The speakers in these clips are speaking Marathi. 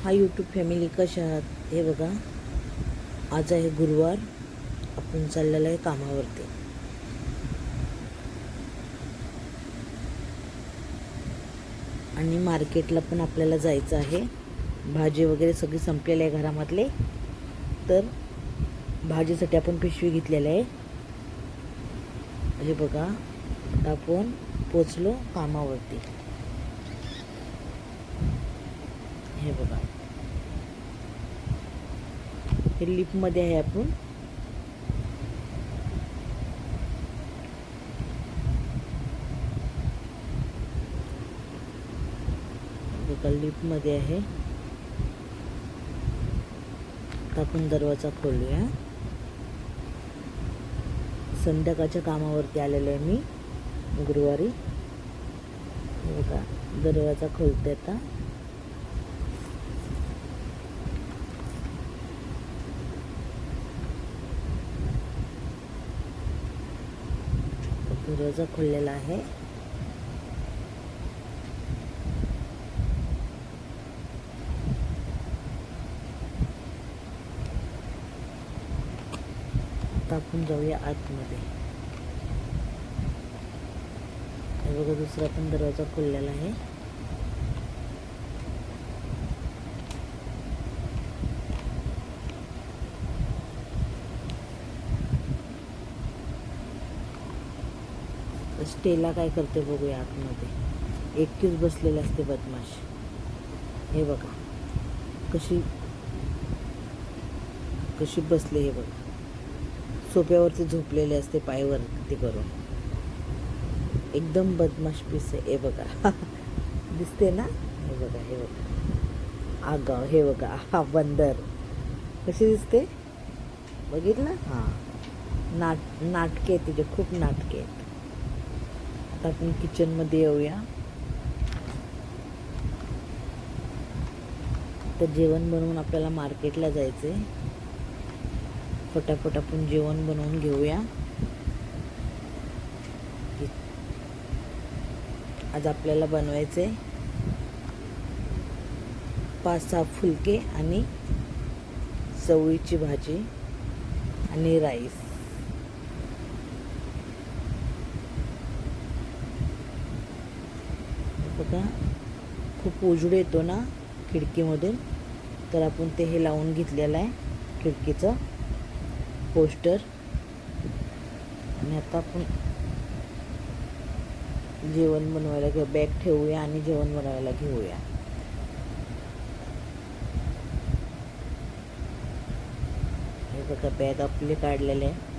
हा यूट्यूब फॅमिली, कशा आहात? हे बघा, आज आहे गुरुवार. आपण चाललेलं आहे कामावरती आणि मार्केटला पण आपल्याला जायचं आहे. भाजी वगैरे सगळी संपलेली आहे घरामधले, तर भाजीसाठी आपण पिशवी घेतलेली आहे. हे बघा, आपण पोचलो कामावरती. हे बघा, हे लिफ्टमध्ये आहे आपण. बघा, लिफ्टमध्ये आहे. आता आपण दरवाजा खोलूया. संध्याकाळच्या कामावरती आलेलो आहे मी गुरुवारी. बघा, दरवाजा खोलते आता. दरवाजा खोललेला आहे. आता आपण जाऊया आतमध्ये. हे बघा, दुसरा पण दरवाजा खोललेला आहे. स्टेला काय करते बघूया आतमध्ये. एकटीच बसलेली असते बदमाश. हे बघा, कशी कशी बसले. हे बघा, सोफ्यावरती झोपलेले असते, पायवरती करून. एकदम बदमाश पीस आहे. हे बघा दिसते ना. हे बघा, हे बघा, आगाव. हे बघा, हा बंदर कशी दिसते, बघितलं? हां, नाटके तिचे खूप नाटके आहेत. आता आपण किचनमध्ये येऊया. तर जेवण बनवून आपल्याला मार्केटला जायचं आहे. फटाफट आपण जेवण बनवून घेऊया. आज आपल्याला बनवायचे 5-6 फुलके आणि चवळीची भाजी आणि राईस. बघा, खूप उजेड येतो ना खिडकीमधून, तर आपण ते हे लावून घेतलेलं आहे, खिडकीचं पोस्टर. आणि आता आपण जेवण बनवायला घेऊ. बॅग ठेवूया आणि जेवण बनवायला घेऊया. हे बघा, बॅग आपले काढलेले आहे.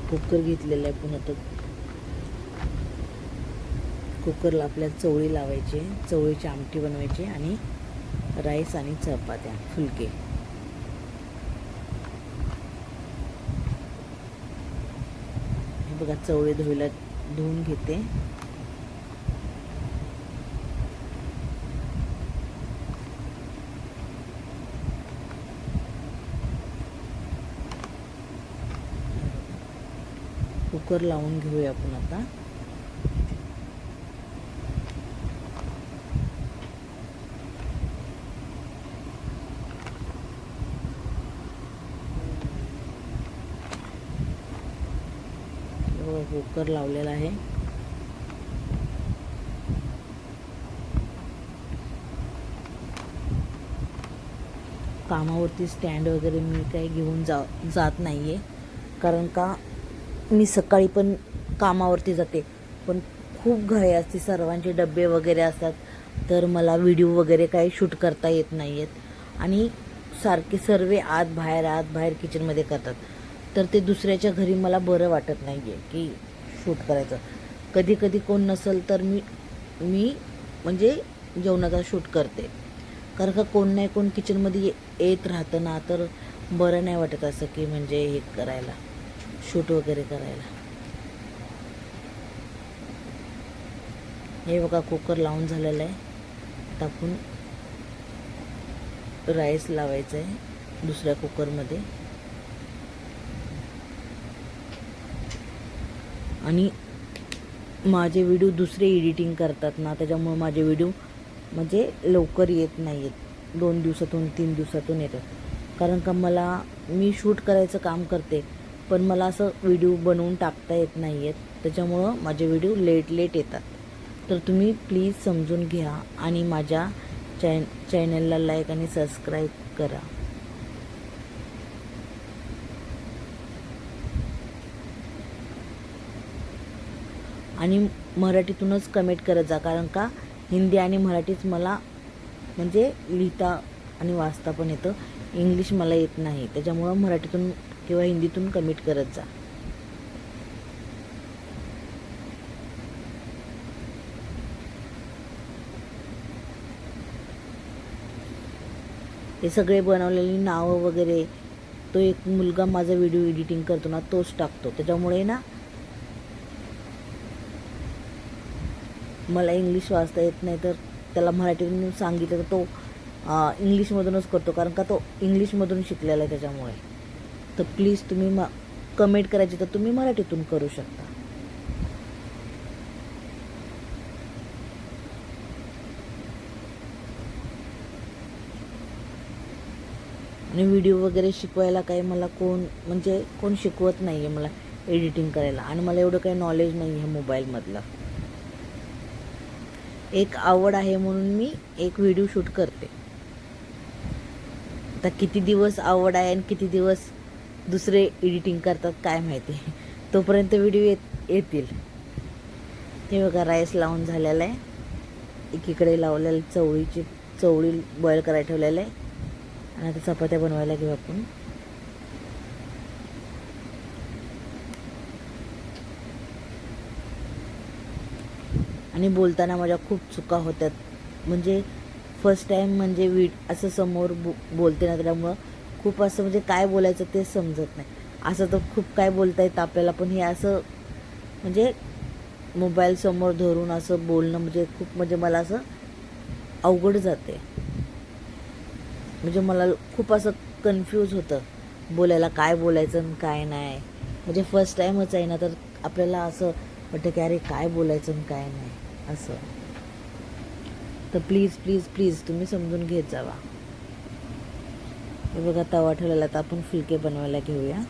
कुकर घेतलेला आहे. पुन्हा तर कुकरला आपल्याला चवळी लावायची, चवळीची आमटी बनवायची आणि राईस आणि चपात्या फुलके. हे बघा, चवळी धुवून घेते. कुकर लावून घेऊया आपण आता. कुकर लावलेला आहे. कामावरती स्टँड वगैरे मी काही घेऊन जात नाही आहे, कारण का मी सकाळी पण कामावरती जाते, पण खूप घाई असते, सर्वांचे डबे वगैरे असतात, तर मला व्हिडिओ वगैरे काही शूट करता येत नाही आहेत. आणि सारखे सर्व आत बाहेर किचनमध्ये करतात, तर ते दुसऱ्याच्या घरी मला बरं वाटत नाही आहे की शूट करायचं. कधी कधी कोण नसेल तर मी म्हणजे जेवणाचा शूट करते, कारण का कोण नाही कोण किचनमध्ये येत राहतं ना, तर बरं नाही वाटत असं की म्हणजे हे करायला, शूट वगैरे करायला. हे बघा, कुकर लावून झालेलं आहे. आता आपण राईस लावायचा आहे दुसऱ्या कुकरमध्ये. आणि माझे व्हिडिओ दुसरे एडिटिंग करतात ना, त्याच्यामुळे माझे व्हिडिओ म्हणजे लवकर येत नाही आहेत. 2 दिवसातून 3 दिवसातून येतात. कारण का मी शूट करायचं काम करते, पण मला असं व्हिडिओ बनवून टाकता येत नाही आहेत. त्याच्यामुळं माझे व्हिडिओ लेट येतात. तर तुम्ही प्लीज समजून घ्या आणि माझ्या चॅनलला लाईक आणि सबस्क्राईब करा. आणि मराठीतूनच कमेंट करत जा, कारण का हिंदी आणि मराठीच मला म्हणजे लिहिता आणि वाचता पण येतं. इंग्लिश मला येत नाही, त्याच्यामुळं मराठीतून किंवा हिंदीतून कमेंट करत जा. हे सगळे बनवलेली नावं वगैरे तो एक मुलगा माझा व्हिडिओ एडिटिंग करतो ना, तोच टाकतो. त्याच्यामुळे ना मला इंग्लिश वाचता येत नाही, तर त्याला मराठीतून सांगितलं तर तो इंग्लिशमधूनच करतो, कारण का तो इंग्लिशमधून शिकलेला आहे. त्याच्यामुळे तर प्लीज तुम्ही कमेंट करायची तर तुम्ही मराठीतून करू शकता. आणि व्हिडिओ वगैरे शिकवायला काही मला कोण शिकवत नाही आहे मला एडिटिंग करायला. आणि मला एवढं काही नॉलेज नाही आहे मोबाईलमधलं. एक आवड आहे म्हणून मी एक व्हिडिओ शूट करते. आता किती दिवस आवड आहे आणि किती दिवस दुसरे एडिटिंग करतात काय माहिती. तोपर्यंत व्हिडिओ येतील. हे बघा राईस लावून झालेला आहे. एकीकडे लावलेलं चवळी बॉईल करायला ठेवलेलं आहे. आणि आता चपात्या बनवायला घेऊ आपण. आणि बोलताना माझ्या खूप चुका होतात. म्हणजे फर्स्ट टाईम म्हणजे असं समोर बोलते ना, त्यामुळं खूप असं म्हणजे काय बोलायचं तेच समजत नाही. असं तर खूप काय बोलता येतं आपल्याला, पण हे असं म्हणजे मोबाईल समोर धरून असं बोलणं म्हणजे मला असं अवघड जाते. म्हणजे मला खूप असं कन्फ्यूज होतं बोलायला, काय बोलायचं आणि काय नाही. म्हणजे फर्स्ट टाईमच आहे ना, तर आपल्याला असं वाटतं की अरे काय बोलायचं आणि काय नाही असं. तर प्लीज तुम्ही समजून घेत जावा. हे बघा तवा ठेवलेला, तर आपण फुलके बनवायला घेऊया.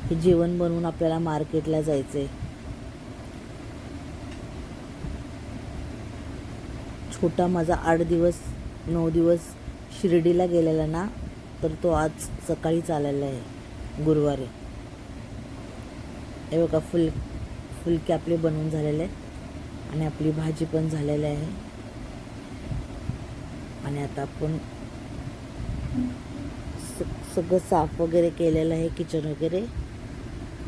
हे जेवण बनवून आपल्याला मार्केटला जायचंय. छोटा माझा 9 दिवस शिर्डीला गेलेला ना, तर तो आज सकाळी चाललेला आहे गुरुवारी. हे बघा फुलके आपले बनवून झालेले आहेत आणि आपली भाजी पण झालेली आहे. आणि आता आपण सगळं साफ वगैरे केलेलं आहे किचन वगैरे.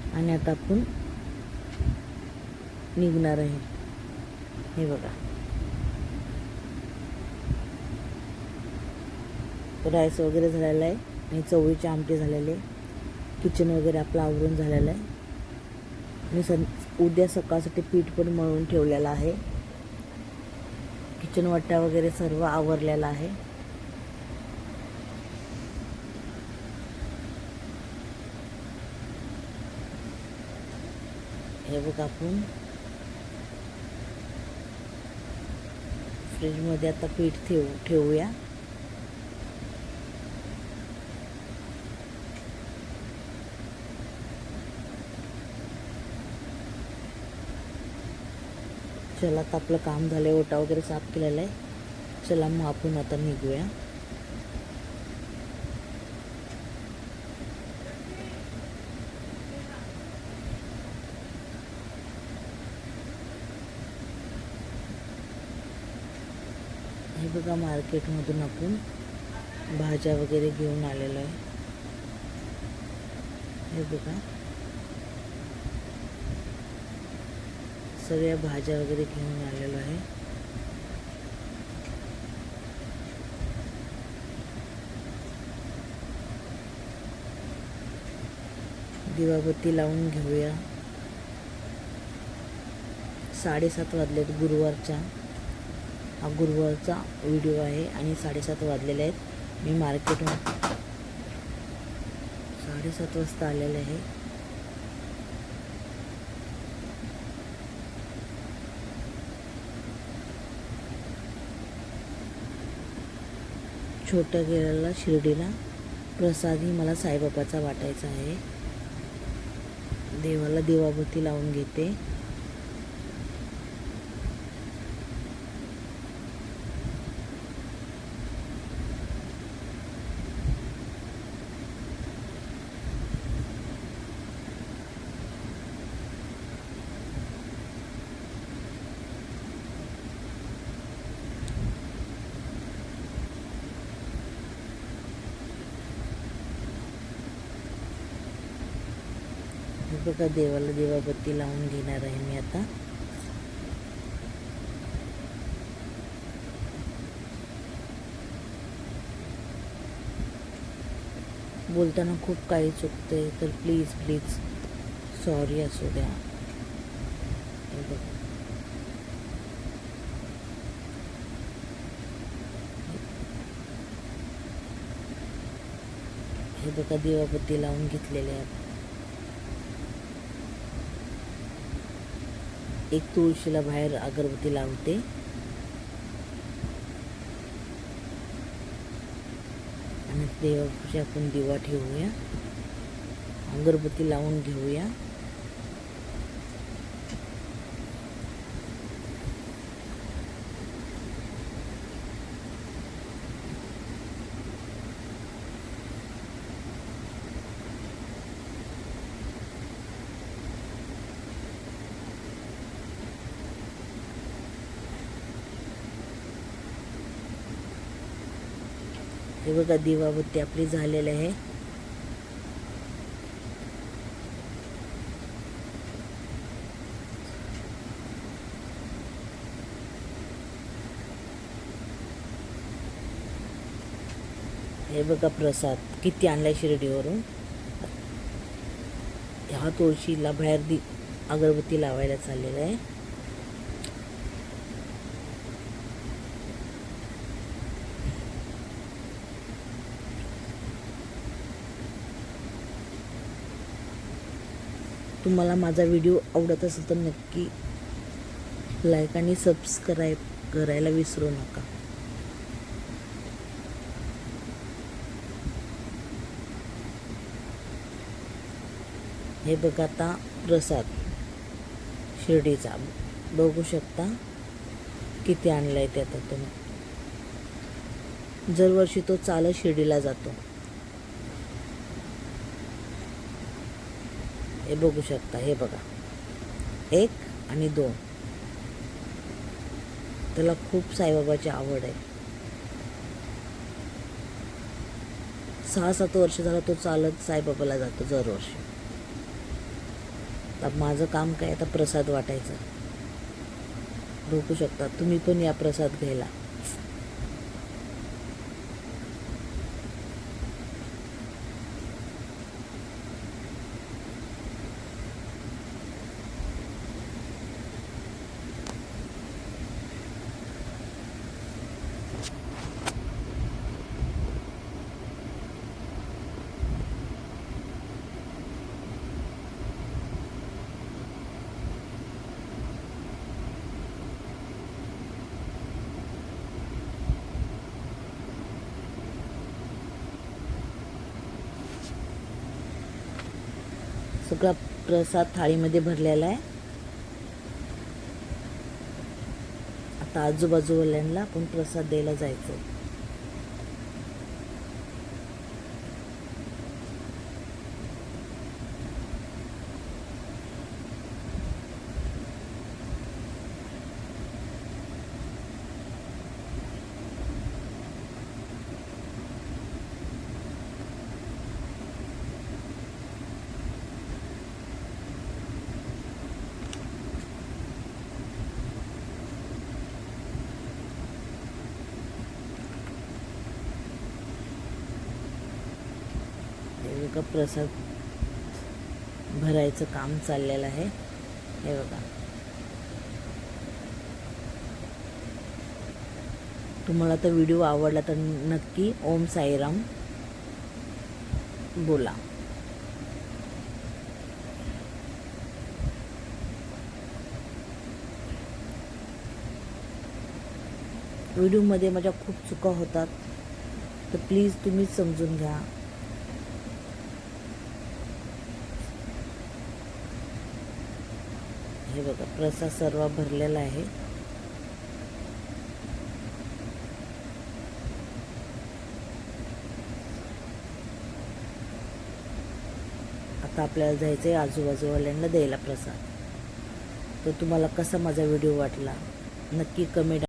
आणि आता आपण निघणार आहे. हे बघा राईस वगैरे झालेला आहे आणि चवळीची आमटी झालेली आहे. किचन वगैरे आपलं आवरून झालेलं आहे. आणि उद्या सकाळसाठी पीठ पण मळून ठेवलेलं आहे. किचन वाटा वगैरे सर्व आवरलेला आहे. हे बघा आपण फ्रीजमध्ये आता पीठ ठेवूया. चला आता आपलं काम झालं आहे. ओटा वगैरे साफ केलेला आहे. चला मग आपण आता निघूया. हे बघा मार्केटमधून आपण भाज्या वगैरे घेऊन आलेलो आहे. हे बघा सगळ्या भाज्या वगैरे घेऊन आलेलो आहे. दिवाबत्ती लावून घेऊया. 7:30 वाजलेत गुरुवारच्या. हा गुरुवारचा व्हिडिओ आहे आणि 7:30 वाजलेले आहेत. मी मार्केटहून 7:30 वाजता आलेले आहे. छोट्या गेल्याला शिर्डीला प्रसादही मला साईबाबाचा वाटायचा आहे. देवाला दिवाबत्ती लावून घेते. बघा देवाला दिवाबत्ती लावून घेणार आहे मी आता. बोलताना खूप काही चुकतंय तर प्लीज सॉरी असू द्या. हे बघा दिवाबत्ती लावून घेतलेले आहे. एक तुळशीला बाहेर अगरबत्ती लावते. आणि देवापाशी आपण दिवा ठेवूया. अगरबत्ती लावून घेऊया. हे बघा दिवाबत्ती आपली झालेली आहे. हे बघा प्रसाद किती आणलाय शिर्डीवरून. ह्या तुळशीला बाहेर अगरबत्ती लावायला चाललेला आहे. तुम्हाला माझा व्हिडिओ आवडत असेल तर नक्की लाईक आणि सबस्क्राईब करायला विसरू नका. हे बघा आता प्रसाद शिर्डीचा बघू शकता किती आणलाय ते. आता तुम्ही दरवर्षी तो चालत शिर्डीला जातो. हे बघू शकता. हे बघा 1 आणि 2. त्याला खूप साईबाबाची आवड आहे. 6-7 वर्ष झाला तो चालत साईबाबाला जातो दरवर्षी. आता माझं काम काय, आता प्रसाद वाटायचं. बघू शकता तुम्ही पण या प्रसाद घ्यायला. सगळा प्रसाद थाळीमध्ये भरलेला आहे. आता आजूबाजूवाल्यांना आपण प्रसाद द्यायला जायचं. का प्रसाद भरायचं काम चाललेलं आहे. हे बघा, तुम्हाला तर व्हिडिओ आवडला तर नक्की ओम साईराम बोला. व्हिडिओमध्ये माझ्या खूप चुका होतात, तर प्लीज तुम्हीच समजून घ्या. हे बघा, प्रसाद सर्व भरलेला आहे. आता आपल्याला जायचं आहे आजूबाजूवाल्यांना द्यायला प्रसाद. तर तुम्हाला कसा माझा व्हिडिओ वाटला नक्की कमेंट